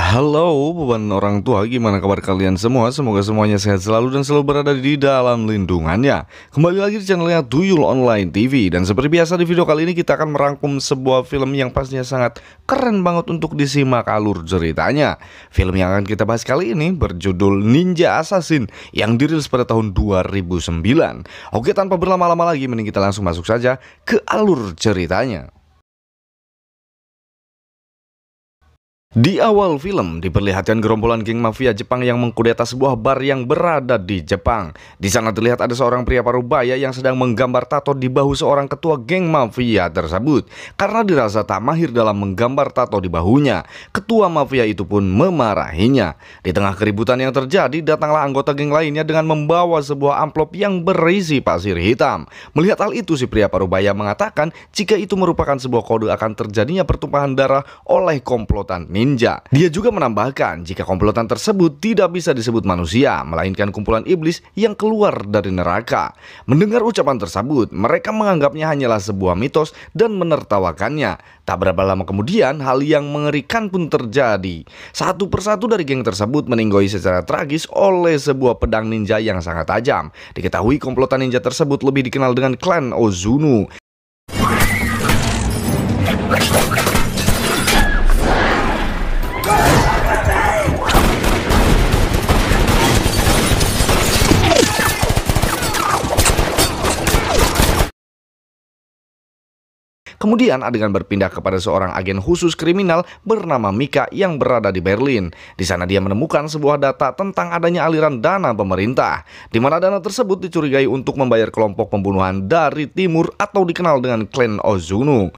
Halo beban orang tua, gimana kabar kalian semua? Semoga semuanya sehat selalu dan selalu berada di dalam lindungannya. Kembali lagi di channelnya Tuyul Online TV. Dan seperti biasa di video kali ini kita akan merangkum sebuah film yang pastinya sangat keren banget untuk disimak alur ceritanya. Film yang akan kita bahas kali ini berjudul Ninja Assassin yang dirilis pada tahun 2009. Oke, tanpa berlama-lama lagi mending kita langsung masuk saja ke alur ceritanya. Di awal film diperlihatkan gerombolan geng mafia Jepang yang mengkudeta sebuah bar yang berada di Jepang. Di sana terlihat ada seorang pria parubaya yang sedang menggambar tato di bahu seorang ketua geng mafia tersebut. Karena dirasa tak mahir dalam menggambar tato di bahunya, ketua mafia itu pun memarahinya. Di tengah keributan yang terjadi, datanglah anggota geng lainnya dengan membawa sebuah amplop yang berisi pasir hitam. Melihat hal itu, si pria parubaya mengatakan jika itu merupakan sebuah kode akan terjadinya pertumpahan darah oleh komplotan ninja. Dia juga menambahkan jika komplotan tersebut tidak bisa disebut manusia, melainkan kumpulan iblis yang keluar dari neraka. Mendengar ucapan tersebut, mereka menganggapnya hanyalah sebuah mitos dan menertawakannya. Tak berapa lama kemudian, hal yang mengerikan pun terjadi. Satu persatu dari geng tersebut meninggoy secara tragis oleh sebuah pedang ninja yang sangat tajam. Diketahui komplotan ninja tersebut lebih dikenal dengan klan Ozuno. Kemudian adegan berpindah kepada seorang agen khusus kriminal bernama Mika yang berada di Berlin. Di sana dia menemukan sebuah data tentang adanya aliran dana pemerintah, di mana dana tersebut dicurigai untuk membayar kelompok pembunuhan dari timur atau dikenal dengan klan Ozuno.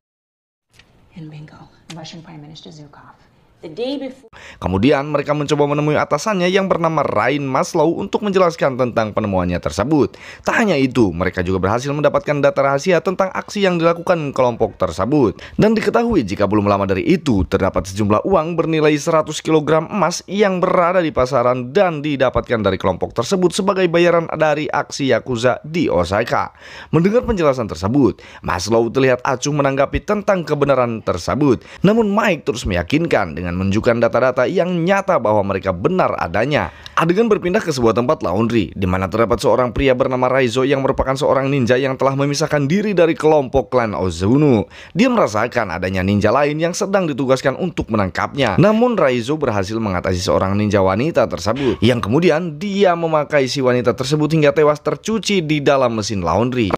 Kemudian mereka mencoba menemui atasannya yang bernama Rain Maslow untuk menjelaskan tentang penemuannya tersebut. Tak hanya itu, mereka juga berhasil mendapatkan data rahasia tentang aksi yang dilakukan kelompok tersebut. Dan diketahui jika belum lama dari itu, terdapat sejumlah uang bernilai 100 kg emas yang berada di pasaran dan didapatkan dari kelompok tersebut sebagai bayaran dari aksi Yakuza di Osaka. Mendengar penjelasan tersebut, Maslow terlihat acuh menanggapi tentang kebenaran tersebut. Namun Mike terus meyakinkan dengan menunjukkan data-data yang nyata bahwa mereka benar adanya. Adegan berpindah ke sebuah tempat laundry, di mana terdapat seorang pria bernama Raizo yang merupakan seorang ninja yang telah memisahkan diri dari kelompok klan Ozuno. Dia merasakan adanya ninja lain yang sedang ditugaskan untuk menangkapnya. Namun Raizo berhasil mengatasi seorang ninja wanita tersebut, yang kemudian dia memakai si wanita tersebut hingga tewas tercuci di dalam mesin laundry.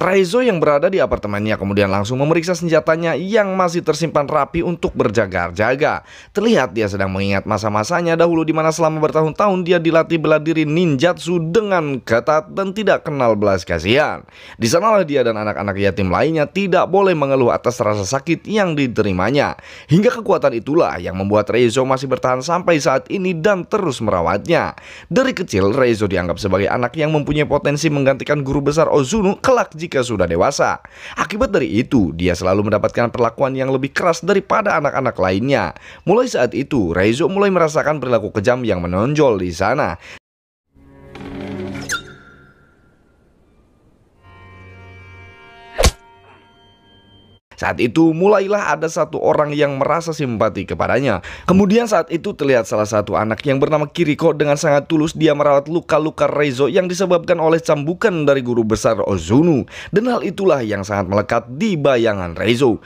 Raizo yang berada di apartemennya kemudian langsung memeriksa senjatanya yang masih tersimpan rapi untuk berjaga-jaga. Terlihat dia sedang mengingat masa-masanya dahulu di mana selama bertahun-tahun dia dilatih bela diri ninjutsu dengan ketat dan tidak kenal belas kasihan. Di sanalah dia dan anak-anak yatim lainnya tidak boleh mengeluh atas rasa sakit yang diterimanya. Hingga kekuatan itulah yang membuat Raizo masih bertahan sampai saat ini dan terus merawatnya. Dari kecil Raizo dianggap sebagai anak yang mempunyai potensi menggantikan guru besar Ozuno kelak jika sudah dewasa. Akibat dari itu, dia selalu mendapatkan perlakuan yang lebih keras daripada anak-anak lainnya. Mulai saat itu, Raizo mulai merasakan perilaku kejam yang menonjol di sana. Saat itu mulailah ada satu orang yang merasa simpati kepadanya. Kemudian saat itu terlihat salah satu anak yang bernama Kiriko dengan sangat tulus dia merawat luka-luka Raizo yang disebabkan oleh cambukan dari guru besar Ozuno. Dan hal itulah yang sangat melekat di bayangan Raizo.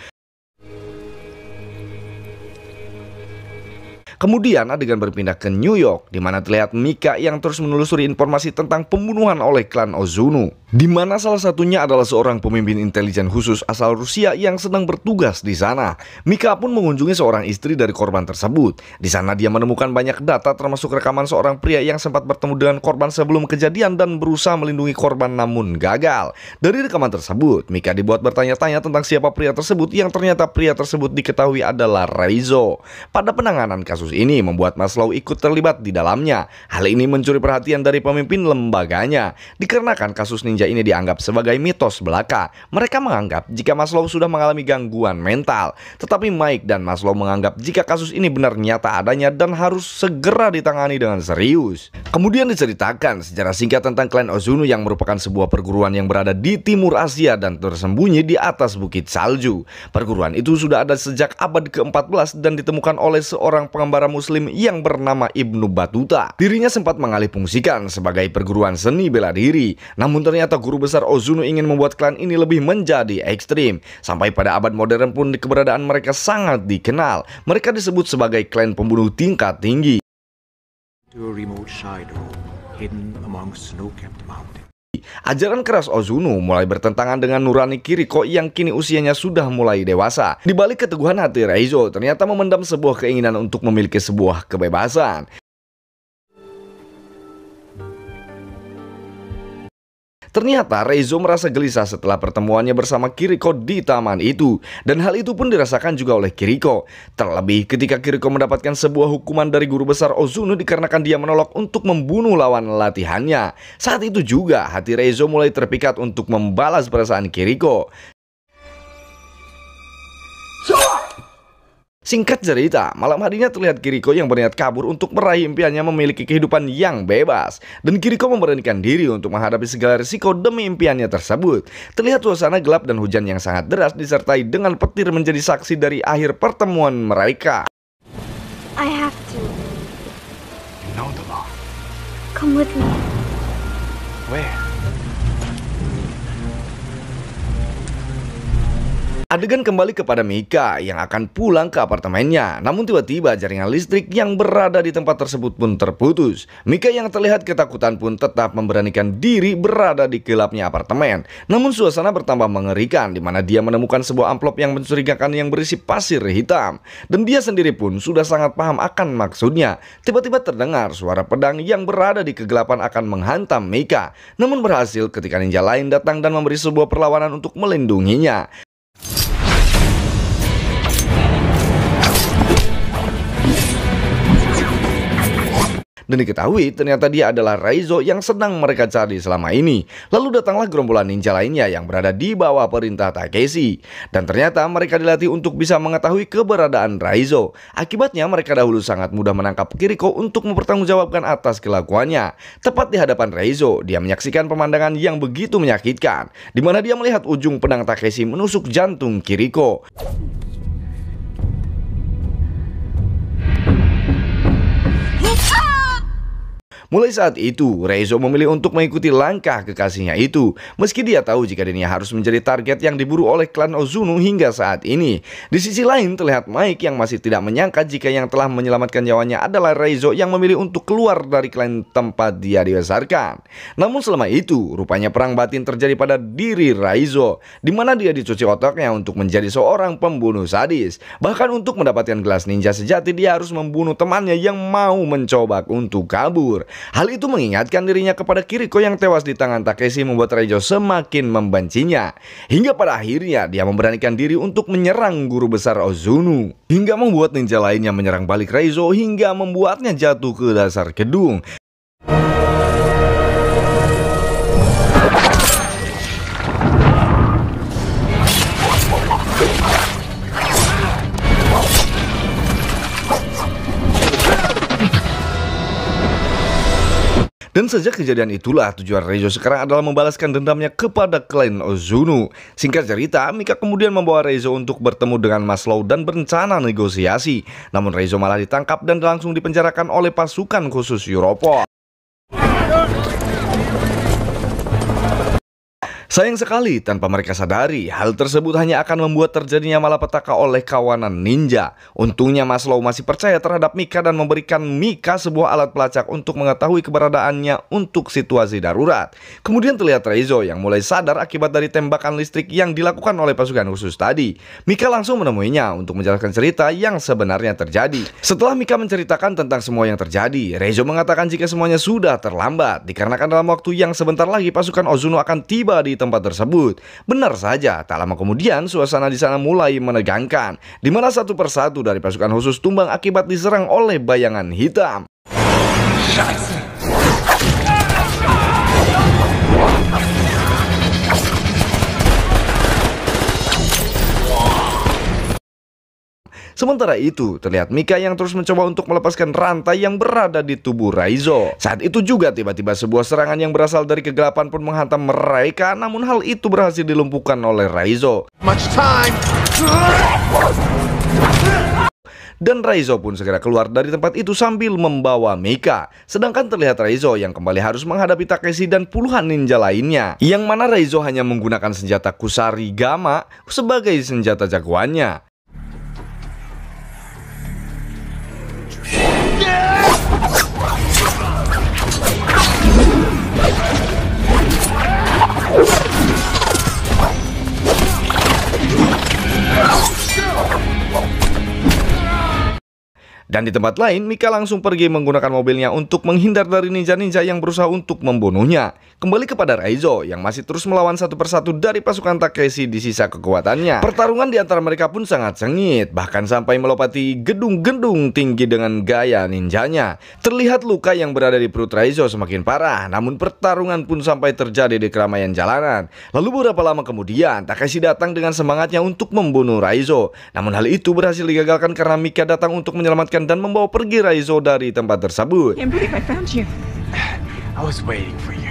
Kemudian adegan berpindah ke New York, di mana terlihat Mika yang terus menelusuri informasi tentang pembunuhan oleh klan Ozuno, di mana salah satunya adalah seorang pemimpin intelijen khusus asal Rusia yang sedang bertugas di sana. Mika pun mengunjungi seorang istri dari korban tersebut. Di sana dia menemukan banyak data termasuk rekaman seorang pria yang sempat bertemu dengan korban sebelum kejadian dan berusaha melindungi korban namun gagal. Dari rekaman tersebut, Mika dibuat bertanya-tanya tentang siapa pria tersebut yang ternyata pria tersebut diketahui adalah Raizo. Pada penanganan kasus kasus ini membuat Maslow ikut terlibat di dalamnya. Hal ini mencuri perhatian dari pemimpin lembaganya. Dikarenakan kasus ninja ini dianggap sebagai mitos belaka, mereka menganggap jika Maslow sudah mengalami gangguan mental. Tetapi Mike dan Maslow menganggap jika kasus ini benar nyata adanya dan harus segera ditangani dengan serius. Kemudian diceritakan secara singkat tentang klan Ozuno yang merupakan sebuah perguruan yang berada di timur Asia dan tersembunyi di atas bukit salju. Perguruan itu sudah ada sejak abad ke-14 dan ditemukan oleh seorang pengembara muslim yang bernama Ibnu Battuta. Dirinya sempat mengalihfungsikan sebagai perguruan seni bela diri. Namun ternyata guru besar Ozuno ingin membuat klan ini lebih menjadi ekstrim. Sampai pada abad modern pun keberadaan mereka sangat dikenal. Mereka disebut sebagai klan pembunuh tingkat tinggi. Ajaran keras Ozuno mulai bertentangan dengan nurani Kiriko yang kini usianya sudah mulai dewasa. Di balik keteguhan hati Reizo ternyata memendam sebuah keinginan untuk memiliki sebuah kebebasan. Ternyata Reizo merasa gelisah setelah pertemuannya bersama Kiriko di taman itu. Dan hal itu pun dirasakan juga oleh Kiriko. Terlebih ketika Kiriko mendapatkan sebuah hukuman dari guru besar Ozuno dikarenakan dia menolak untuk membunuh lawan latihannya. Saat itu juga hati Reizo mulai terpikat untuk membalas perasaan Kiriko. Singkat cerita, malam harinya terlihat Kiriko yang berniat kabur untuk meraih impiannya memiliki kehidupan yang bebas. Dan Kiriko memberanikan diri untuk menghadapi segala risiko demi impiannya tersebut. Terlihat suasana gelap dan hujan yang sangat deras disertai dengan petir menjadi saksi dari akhir pertemuan mereka. I have to. You know the law. Come with me. Where? Adegan kembali kepada Mika yang akan pulang ke apartemennya. Namun tiba-tiba jaringan listrik yang berada di tempat tersebut pun terputus. Mika yang terlihat ketakutan pun tetap memberanikan diri berada di gelapnya apartemen. Namun suasana bertambah mengerikan di mana dia menemukan sebuah amplop yang mencurigakan yang berisi pasir hitam. Dan dia sendiri pun sudah sangat paham akan maksudnya. Tiba-tiba terdengar suara pedang yang berada di kegelapan akan menghantam Mika. Namun berhasil ketika ninja lain datang dan memberi sebuah perlawanan untuk melindunginya. Dan diketahui ternyata dia adalah Reizo yang sedang mereka cari selama ini. Lalu datanglah gerombolan ninja lainnya yang berada di bawah perintah Takeshi. Dan ternyata mereka dilatih untuk bisa mengetahui keberadaan Reizo. Akibatnya mereka dahulu sangat mudah menangkap Kiriko untuk mempertanggungjawabkan atas kelakuannya. Tepat di hadapan Reizo, dia menyaksikan pemandangan yang begitu menyakitkan, di mana dia melihat ujung pedang Takeshi menusuk jantung Kiriko. Mulai saat itu, Reizo memilih untuk mengikuti langkah kekasihnya itu. Meski dia tahu jika dirinya harus menjadi target yang diburu oleh klan Ozuno hingga saat ini. Di sisi lain terlihat Mike yang masih tidak menyangka jika yang telah menyelamatkan nyawanya adalah Reizo yang memilih untuk keluar dari klan tempat dia dibesarkan. Namun selama itu, rupanya perang batin terjadi pada diri Reizo, di mana dia dicuci otaknya untuk menjadi seorang pembunuh sadis. Bahkan untuk mendapatkan gelas ninja sejati, dia harus membunuh temannya yang mau mencoba untuk kabur. Hal itu mengingatkan dirinya kepada Kiriko yang tewas di tangan Takeshi, membuat Reizo semakin membencinya. Hingga pada akhirnya dia memberanikan diri untuk menyerang guru besar Ozuno. Hingga membuat ninja lainnya menyerang balik Reizo hingga membuatnya jatuh ke dasar gedung. Dan sejak kejadian itulah tujuan Reizo sekarang adalah membalaskan dendamnya kepada klan Ozuno. Singkat cerita, Mika kemudian membawa Reizo untuk bertemu dengan Maslow dan berencana negosiasi. Namun Reizo malah ditangkap dan langsung dipenjarakan oleh pasukan khusus Europol. Sayang sekali, tanpa mereka sadari, hal tersebut hanya akan membuat terjadinya malapetaka oleh kawanan ninja. Untungnya Maslow masih percaya terhadap Mika dan memberikan Mika sebuah alat pelacak untuk mengetahui keberadaannya untuk situasi darurat. Kemudian terlihat Reizo yang mulai sadar akibat dari tembakan listrik yang dilakukan oleh pasukan khusus tadi. Mika langsung menemuinya untuk menjelaskan cerita yang sebenarnya terjadi. Setelah Mika menceritakan tentang semua yang terjadi, Reizo mengatakan jika semuanya sudah terlambat, dikarenakan dalam waktu yang sebentar lagi pasukan Ozuno akan tiba di tempat tempat tersebut. Benar saja, tak lama kemudian suasana di sana mulai menegangkan, di mana satu persatu dari pasukan khusus tumbang akibat diserang oleh bayangan hitam. Sementara itu, terlihat Mika yang terus mencoba untuk melepaskan rantai yang berada di tubuh Raizo. Saat itu juga tiba-tiba sebuah serangan yang berasal dari kegelapan pun menghantam mereka, namun hal itu berhasil dilumpuhkan oleh Raizo. Dan Raizo pun segera keluar dari tempat itu sambil membawa Mika. Sedangkan terlihat Raizo yang kembali harus menghadapi Takeshi dan puluhan ninja lainnya, yang mana Raizo hanya menggunakan senjata Kusarigama sebagai senjata jagoannya. Dan di tempat lain, Mika langsung pergi menggunakan mobilnya untuk menghindar dari ninja-ninja yang berusaha untuk membunuhnya. Kembali kepada Raizo yang masih terus melawan satu persatu dari pasukan Takeshi di sisa kekuatannya. Pertarungan di antara mereka pun sangat sengit, bahkan sampai melopati gedung-gedung tinggi dengan gaya ninjanya. Terlihat luka yang berada di perut Raizo semakin parah, namun pertarungan pun sampai terjadi di keramaian jalanan. Lalu beberapa lama kemudian, Takeshi datang dengan semangatnya untuk membunuh Raizo. Namun hal itu berhasil digagalkan karena Mika datang untuk menyelamatkan dan membawa pergi Raizo dari tempat tersebut. I was waiting for you.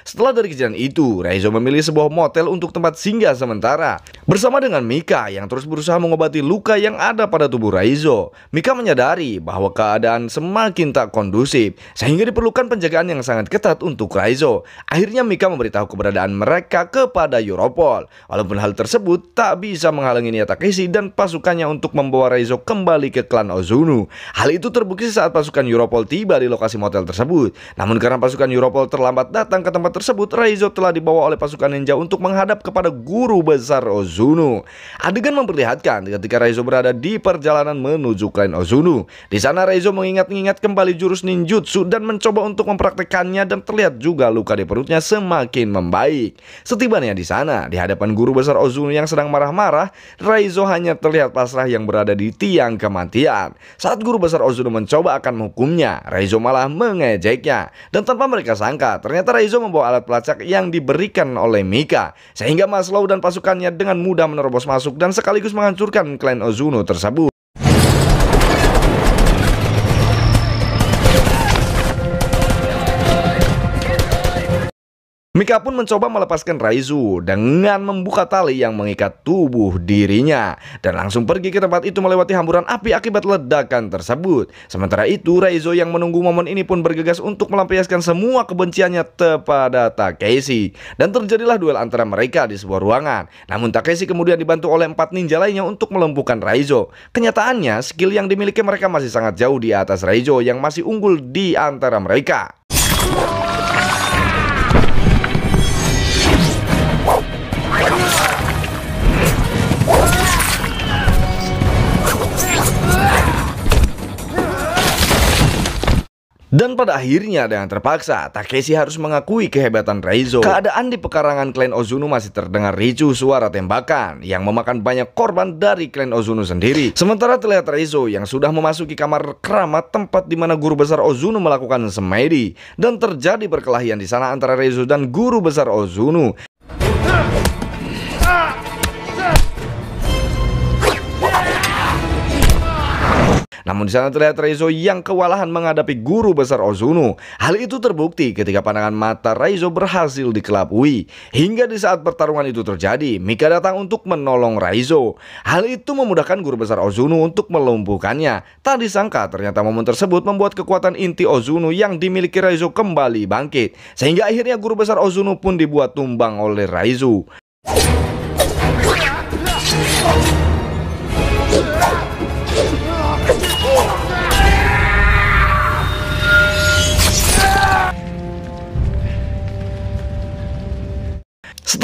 Setelah dari kejadian itu, Raizo memilih sebuah motel untuk tempat singgah sementara bersama dengan Mika yang terus berusaha mengobati luka yang ada pada tubuh Raizo. Mika menyadari bahwa keadaan semakin tak kondusif sehingga diperlukan penjagaan yang sangat ketat untuk Raizo. Akhirnya Mika memberitahu keberadaan mereka kepada Europol. Walaupun hal tersebut tak bisa menghalangi niat Takeshi dan pasukannya untuk membawa Raizo kembali ke klan Ozunu. Hal itu terbukti saat pasukan Europol tiba di lokasi motel tersebut. Namun karena pasukan Europol terlambat datang ke tempat tersebut, Raizo telah dibawa oleh pasukan ninja untuk menghadap kepada guru besar Ozunu. Adegan memperlihatkan ketika Raizo berada di perjalanan menuju klan Ozunu. Di sana Raizo mengingat-ingat kembali jurus ninjutsu dan mencoba untuk mempraktekannya, dan terlihat juga luka di perutnya semakin membaik. Setibanya di sana, di hadapan guru besar Ozunu yang sedang marah-marah, Raizo hanya terlihat pasrah yang berada di tiang kematian. Saat guru besar Ozunu mencoba akan menghukumnya, Raizo malah mengejeknya. Dan tanpa mereka sangka, ternyata Raizo membawa alat pelacak yang diberikan oleh Mika, sehingga Maslow dan pasukannya dengan mudah menerobos masuk dan sekaligus menghancurkan klan Ozunu tersebut. Mika pun mencoba melepaskan Raizo dengan membuka tali yang mengikat tubuh dirinya dan langsung pergi ke tempat itu melewati hamburan api akibat ledakan tersebut. Sementara itu, Raizo yang menunggu momen ini pun bergegas untuk melampiaskan semua kebenciannya kepada Takeshi, dan terjadilah duel antara mereka di sebuah ruangan. Namun Takeshi kemudian dibantu oleh 4 ninja lainnya untuk melumpuhkan Raizo. Kenyataannya, skill yang dimiliki mereka masih sangat jauh di atas Raizo yang masih unggul di antara mereka. Dan pada akhirnya dengan terpaksa, Takeshi harus mengakui kehebatan Raizo. Keadaan di pekarangan klan Ozunu masih terdengar ricuh suara tembakan yang memakan banyak korban dari klan Ozunu sendiri. Sementara terlihat Raizo yang sudah memasuki kamar keramat, tempat di mana guru besar Ozunu melakukan semedi, dan terjadi perkelahian di sana antara Raizo dan guru besar Ozunu. Namun di sana terlihat Raizo yang kewalahan menghadapi guru besar Ozunu. Hal itu terbukti ketika pandangan mata Raizo berhasil dikelabui. Hingga di saat pertarungan itu terjadi, Mika datang untuk menolong Raizo. Hal itu memudahkan guru besar Ozunu untuk melumpuhkannya. Tak disangka ternyata momen tersebut membuat kekuatan inti Ozunu yang dimiliki Raizo kembali bangkit, sehingga akhirnya guru besar Ozunu pun dibuat tumbang oleh Raizo.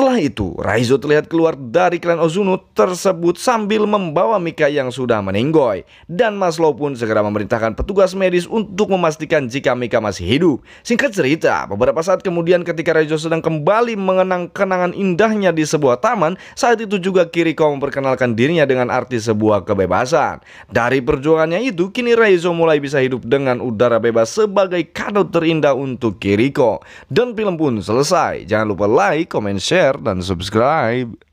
Setelah itu, Raizo terlihat keluar dari klan Ozuno tersebut sambil membawa Mika yang sudah meninggoy. Dan Maslow pun segera memerintahkan petugas medis untuk memastikan jika Mika masih hidup. Singkat cerita, beberapa saat kemudian ketika Raizo sedang kembali mengenang kenangan indahnya di sebuah taman, saat itu juga Kiriko memperkenalkan dirinya dengan arti sebuah kebebasan. Dari perjuangannya itu, kini Raizo mulai bisa hidup dengan udara bebas sebagai kado terindah untuk Kiriko. Dan film pun selesai. Jangan lupa like, comment, share, dan subscribe.